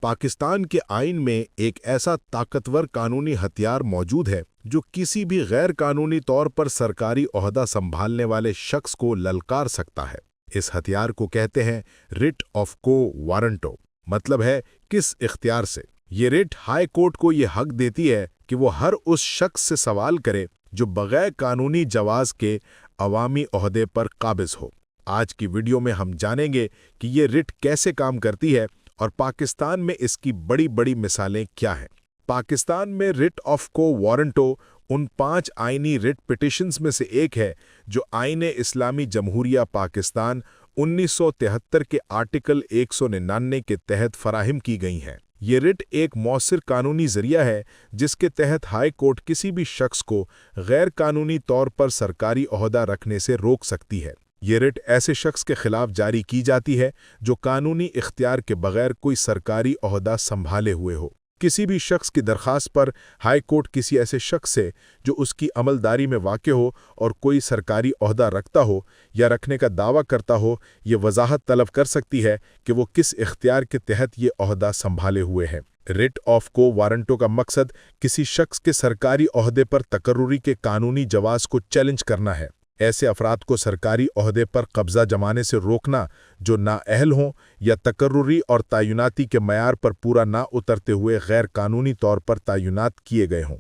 पाकिस्तान के आइन में एक ऐसा ताकतवर कानूनी हथियार मौजूद है जो किसी भी गैर कानूनी तौर पर सरकारी ओहदा संभालने वाले शख्स को ललकार सकता है। इस हथियार को कहते हैं रिट ऑफ को वारंटो। मतलब है किस इख्तियार से। ये रिट हाई कोर्ट को ये हक देती है कि वो हर उस शख्स से सवाल करे जो बगैर कानूनी जवाज के अवामी ओहदे पर काबिज हो। आज की वीडियो में हम जानेंगे कि ये रिट कैसे काम करती है और पाकिस्तान में इसकी बड़ी बड़ी मिसालें क्या हैं। पाकिस्तान में रिट ऑफ को वारंटो उन 5 आईनी रिट पिटिशंस में से एक है जो आईने इस्लामी जमहूरिया पाकिस्तान 1973 के आर्टिकल 199 के तहत फराहम की गई हैं। ये रिट एक मौसर कानूनी जरिया है जिसके तहत हाई कोर्ट किसी भी शख्स को गैर कानूनी तौर पर सरकारी ओहदा रखने से रोक सकती है। ये रिट ऐसे शख्स के खिलाफ जारी की जाती है जो कानूनी इख्तियार के बगैर कोई सरकारी ओहदा संभाले हुए हो। किसी भी शख्स की दरख्वास्त पर हाई कोर्ट किसी ऐसे शख्स से जो उसकी अमलदारी में वाक़ हो और कोई सरकारी ओहदा रखता हो या रखने का दावा करता हो, ये वजाहत तलब कर सकती है कि वो किस इख्तियार के तहत ये ओहदा संभाले हुए हैं। रिट ऑफ को वारंटो का मकसद किसी शख्स के सरकारी ओहदे पर तकर्रुरी के कानूनी जवाज को चैलेंज करना है। ऐसे अफराद को सरकारी ओहदे पर कब्जा जमाने से रोकना जो नाअहल हों या तकर्रुरी और तैनाती के मयार पर पूरा ना उतरते हुए गैर कानूनी तौर पर तैनात किए गए हों।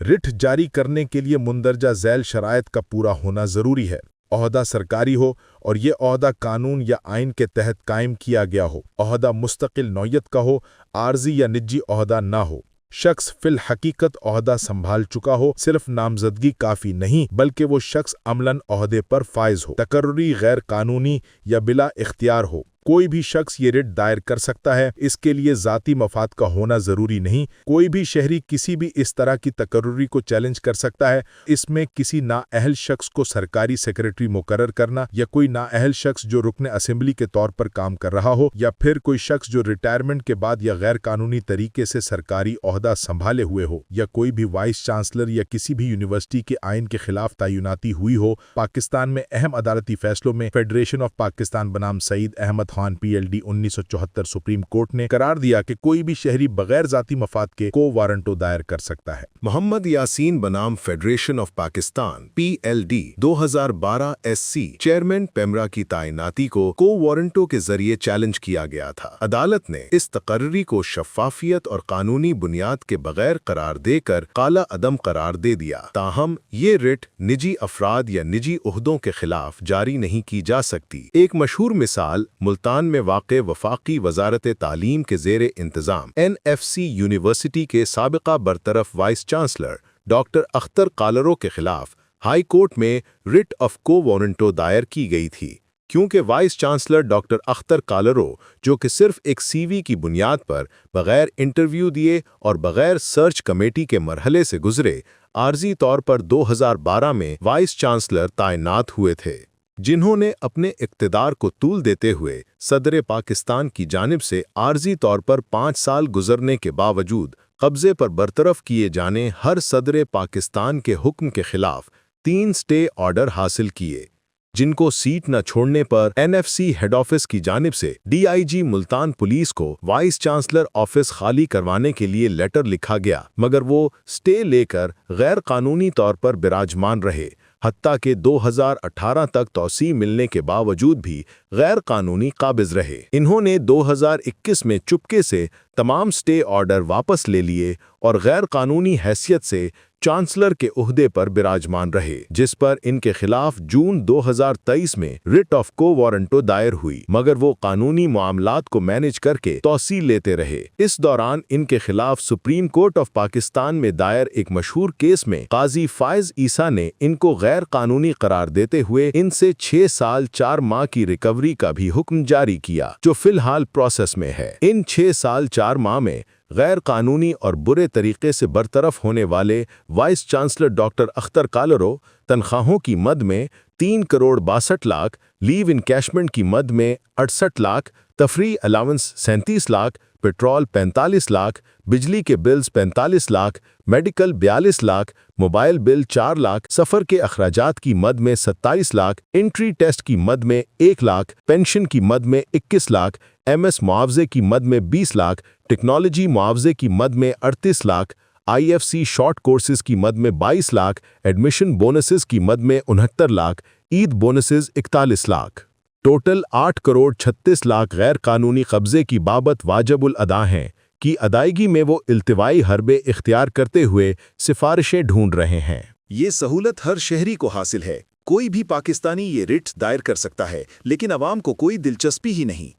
रिट जारी करने के लिए मुंदरजा झैल शराइत का पूरा होना ज़रूरी है। ओहदा सरकारी हो और ये ओहदा कानून या आइन के तहत कायम किया गया हो। ओहदा मुस्तकिल नौयत का हो, आर्जी या निजी ओहदा ना हो। शख्स फिल हकीकत ओहदा संभाल चुका हो। सिर्फ नामजदगी काफ़ी नहीं बल्कि वो शख्स अमलन ओहदे पर फाइज हो, तकर्रुरी गैर कानूनी या बिला इख्तियार हो। कोई भी शख्स ये रिट दायर कर सकता है। इसके लिए ज़ाती मफाद का होना ज़रूरी नहीं। कोई भी शहरी किसी भी इस तरह की तकर्रुरी को चैलेंज कर सकता है। इसमें किसी नाअहल शख्स को सरकारी सेक्रेटरी मुकर्रर करना या कोई नाअहल शख्स जो रुकन असेंबली के तौर पर काम कर रहा हो या फिर कोई शख्स जो रिटायरमेंट के बाद या गैर कानूनी तरीके से सरकारी ओहदा संभाले हुए हो या कोई भी वाइस चांसलर या किसी भी यूनिवर्सिटी के आइन के खिलाफ तैनाती हुई हो। पाकिस्तान में अहम अदालती फैसलों में फेडरेशन ऑफ पाकिस्तान बनाम Saeed Ahmad Khan PLD 1974 supreme court ने करार दिया कि कोई भी शहरी बगैर जाती मफाद के को वारंटो दायर कर सकता है। मोहम्मद यासीन बनाम federation of Pakistan PLD 2012 SC chairman PEMRA की तैनाती को वारंटो के जरिए चैलेंज किया गया था। अदालत ने इस तकर्री को शफाफियत और कानूनी बुनियाद के बगैर करार देकर काला अदम करार दे दिया। ताहम ये रिट निजी अफराद या निजी ओहदों के खिलाफ जारी नहीं की जा सकती। एक मशहूर मिसाल मुल्तान में वाक़े वफाकी वजारत तालीम के ज़ेरे इंतज़ाम NFC यूनिवर्सिटी के साबिक़ा बरतरफ वाइस चांसलर डॉक्टर अख्तर कालरो के खिलाफ हाई कोर्ट में रिट ऑफ को वारंटो दायर की गई थी, क्योंकि वाइस चांसलर डॉक्टर अख्तर कालरो जो कि सिर्फ एक CV की बुनियाद पर बगैर इंटरव्यू दिए और बगैर सर्च कमेटी के मरहले से गुजरे आर्जी तौर पर 2012 में वाइस चांसलर तैनात हुए थे, जिन्होंने अपने इक़्तिदार को तूल देते हुए सदर पाकिस्तान की जानिब से आर्जी तौर पर 5 साल गुजरने के बावजूद कब्ज़े पर बरतरफ किए जाने हर सदर पाकिस्तान के हुक्म के खिलाफ 3 स्टे ऑर्डर हासिल किए, जिनको सीट न छोड़ने पर NFC हेड ऑफिस की जानिब से DIG मुल्तान पुलिस को वाइस चांसलर ऑफिस खाली करवाने के लिए लेटर लिखा गया, मगर वो स्टे लेकर गैर कानूनी तौर पर विराजमान रहे। हत्ता के 2018 तक तौसी मिलने के बावजूद भी गैर कानूनी काबिज रहे। इन्होंने 2021 में चुपके से तमाम स्टे ऑर्डर वापस ले लिए और गैर कानूनी हैसियत से चांसलर के ओहदे पर विराजमान रहे, जिस पर इनके खिलाफ जून 2023 में रिट ऑफ को वारंटो दायर हुई, मगर वो कानूनी मामलात को मैनेज करके तौसी लेते रहे। इस दौरान इनके खिलाफ सुप्रीम कोर्ट ऑफ पाकिस्तान में दायर एक मशहूर केस में काजी फायज ईसा ने इनको गैर कानूनी करार देते हुए इनसे 6 साल 4 माह की रिकवरी का भी हुक्म जारी किया, जो फिलहाल प्रोसेस में है। इन 6 साल 4 माह में गैर कानूनी और बुरे तरीके से बरतरफ होने वाले वाइस चांसलर डॉक्टर अख्तर कालरो तनख्वाहों की मद में 3 करोड़ 62 लाख, लीव इनकैशमेंट की मद में 68 लाख, तफरी अलाउंस 37 लाख, पेट्रोल 45 लाख, बिजली के bills 45 lakh, medical 42 lakh, mobile bill 4 lakh, सफ़र के अखराजात की मद में 27 लाख, एंट्री टेस्ट की मद में 1 लाख, पेंशन की मद में 21 लाख, एमएस मुआवजे की मद में 20 लाख, टेक्नोलॉजी मुआवजे की मद में 38 लाख, आईएफसी शॉर्ट कोर्सेज की मद में 22 लाख, एडमिशन बोनसेस की मद में 69 लाख, ईद बोनसेस 41 लाख। टोटल 8 करोड़ 36 लाख गैर कानूनी कब्जे की बाबत वाजिबुल अदा हैं कि अदायगी में वो इल्तिवाई हरबे इख्तियार करते हुए सिफारिशें ढूंढ रहे हैं। ये सहूलत हर शहरी को हासिल है। कोई भी पाकिस्तानी ये रिट दायर कर सकता है, लेकिन अवाम को कोई दिलचस्पी ही नहीं।